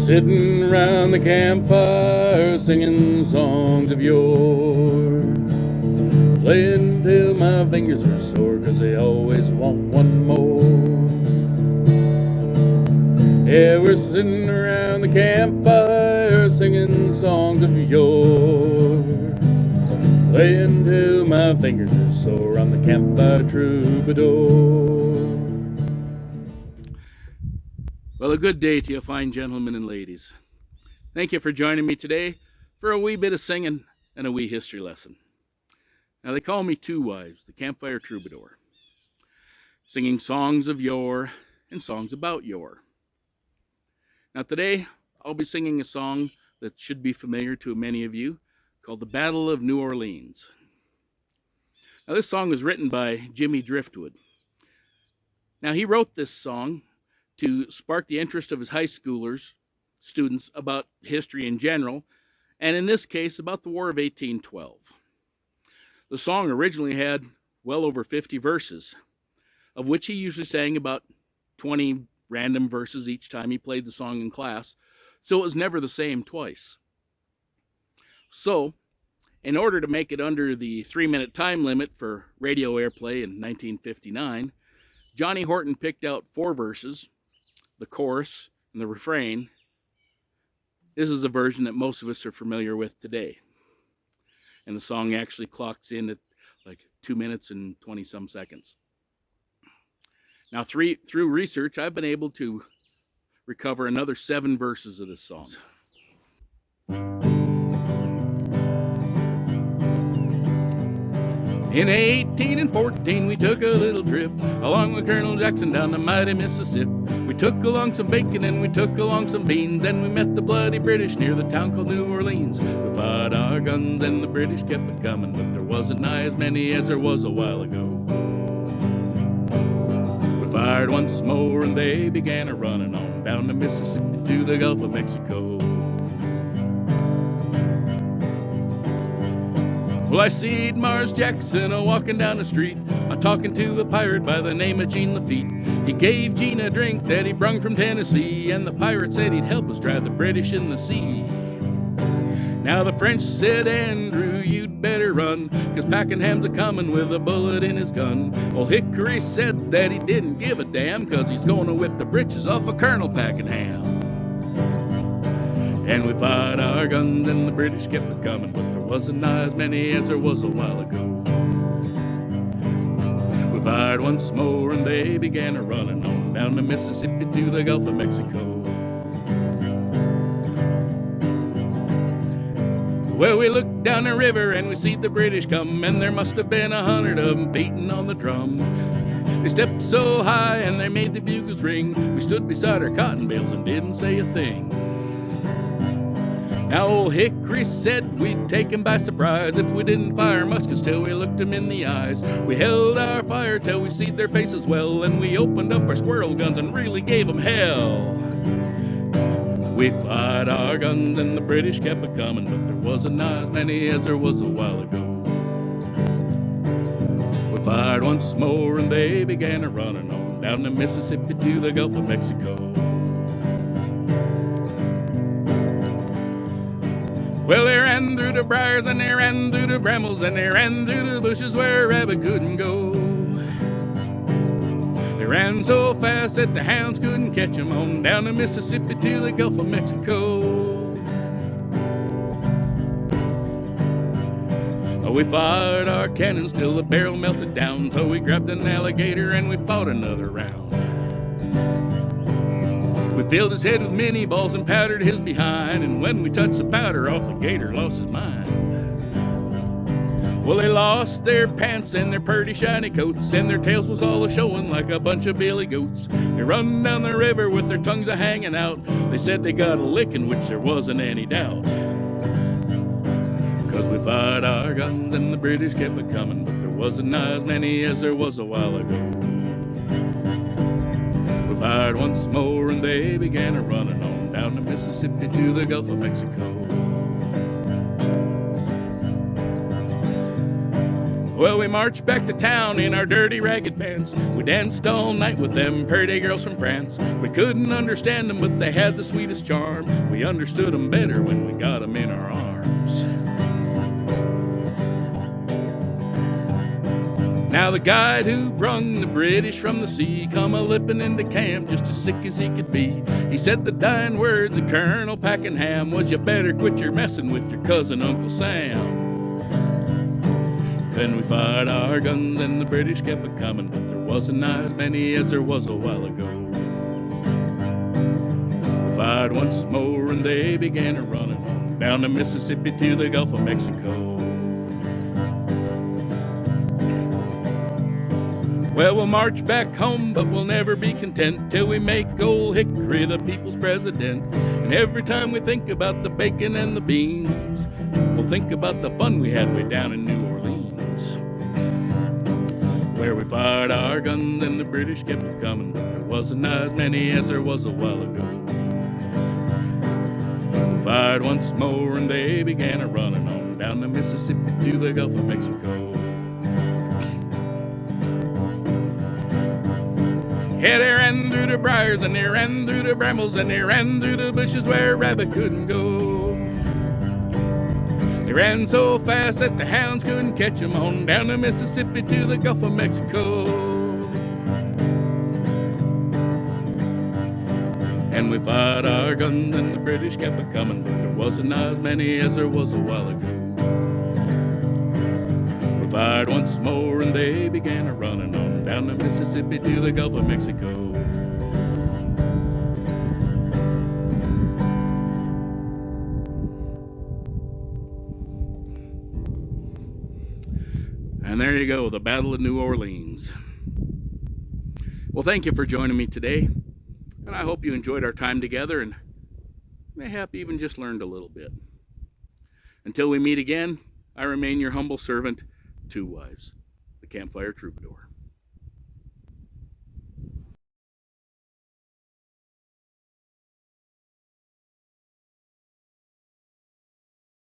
Sitting around the campfire singing songs of yore, playing till my fingers are sore 'cause they always want one more. Yeah, we're sitting around the campfire singing songs of yore, playing till my fingers are sore on the Campfire Troubadour. Well, a good day to you fine gentlemen and ladies. Thank you for joining me today for a wee bit of singing and a wee history lesson. Now, they call me Two Wives, the Campfire Troubadour, singing songs of yore and songs about yore. Now, today, I'll be singing a song that should be familiar to many of you, called The Battle of New Orleans. Now, this song was written by Jimmy Driftwood. Now, he wrote this song to spark the interest of his high schoolers, students, about history in general, and in this case, about the War of 1812. The song originally had well over 50 verses, of which he usually sang about 20 random verses each time he played the song in class, so it was never the same twice. So, in order to make it under the 3-minute time limit for radio airplay in 1959, Johnny Horton picked out 4 verses, the chorus, and the refrain. This is a version that most of us are familiar with today. And the song actually clocks in at like 2 minutes and 20-some seconds. Now, through research, I've been able to recover another 7 verses of this song. In 1814, we took a little trip along with Colonel Jackson down the mighty Mississippi. We took along some bacon and we took along some beans, and we met the bloody British near the town called New Orleans. We fired our guns and the British kept it coming, but there wasn't nigh as many as there was a while ago. We fired once more and they began a running on down the Mississippi to the Gulf of Mexico. Well, I seed Mars Jackson a-walking down the street, a-talking to a pirate by the name of Gene Lafitte. He gave Gene a drink that he brung from Tennessee, and the pirate said he'd help us drive the British in the sea. Now the French said, Andrew, you'd better run, 'cause Pakenham's a-comin' with a bullet in his gun. Old Hickory said that he didn't give a damn, 'cause he's gonna whip the britches off of Colonel Pakenham. And we fired our guns and the British kept it coming, but there wasn't nigh as many as there was a while ago. We fired once more and they began a running on down the Mississippi to the Gulf of Mexico. Well, we looked down the river and we see the British come, and there must have been 100 of them beating on the drum. They stepped so high and they made the bugles ring. We stood beside our cotton bales and didn't say a thing. Now old Hickory said we'd take him by surprise if we didn't fire muskets till we looked him in the eyes. We held our fire till we seed their faces well, and we opened up our squirrel guns and really gave them hell. We fired our guns and the British kept it coming, but there wasn't nigh as many as there was a while ago. We fired once more and they began a running on down the Mississippi to the Gulf of Mexico. Well, they ran through the briars and they ran through the brambles and they ran through the bushes where a rabbit couldn't go. They ran so fast that the hounds couldn't catch them on down the Mississippi to the Gulf of Mexico. We fired our cannons till the barrel melted down, so we grabbed an alligator and we fought another round. We filled his head with mini balls and powdered his behind, and when we touched the powder off, the gator lost his mind. Well, they lost their pants and their purty shiny coats, and their tails was all a-showing like a bunch of billy goats. They run down the river with their tongues a-hanging out. They said they got a licking, which there wasn't any doubt. 'Cause we fired our guns and the British kept it coming, but there wasn't nigh as many as there was a while ago. We fired once more and they began a running on down the Mississippi to the Gulf of Mexico. Well, we marched back to town in our dirty ragged pants. We danced all night with them pretty girls from France. We couldn't understand them, but they had the sweetest charm. We understood them better when we got them in our arms. Now the guide who brung the British from the sea come a-lippin' into camp just as sick as he could be. He said the dying words of Colonel Pakenham was, "You better quit your messin' with your cousin Uncle Sam." Then we fired our guns and the British kept a-comin', but there wasn't as many as there was a while ago. We fired once more and they began a-runnin' down the Mississippi to the Gulf of Mexico. Well, we'll march back home, but we'll never be content till we make old Hickory the people's president. And every time we think about the bacon and the beans, we'll think about the fun we had way down in New Orleans, where we fired our guns and the British kept a-comin', but there wasn't as many as there was a while ago. We fired once more and they began a-runnin' on down the Mississippi to the Gulf of Mexico. Yeah, they ran through the briars and they ran through the brambles and they ran through the bushes where a rabbit couldn't go. They ran so fast that the hounds couldn't catch them on down the Mississippi to the Gulf of Mexico. And we fired our guns and the British kept a-comin', but there wasn't as many as there was a while ago. We fired once more and they began a-runnin' on down the Mississippi to the Gulf of Mexico. And there you go, the Battle of New Orleans. Well, thank you for joining me today, and I hope you enjoyed our time together and mayhap even just learned a little bit. Until we meet again, I remain your humble servant, Two Wives, the Campfire Troubadour.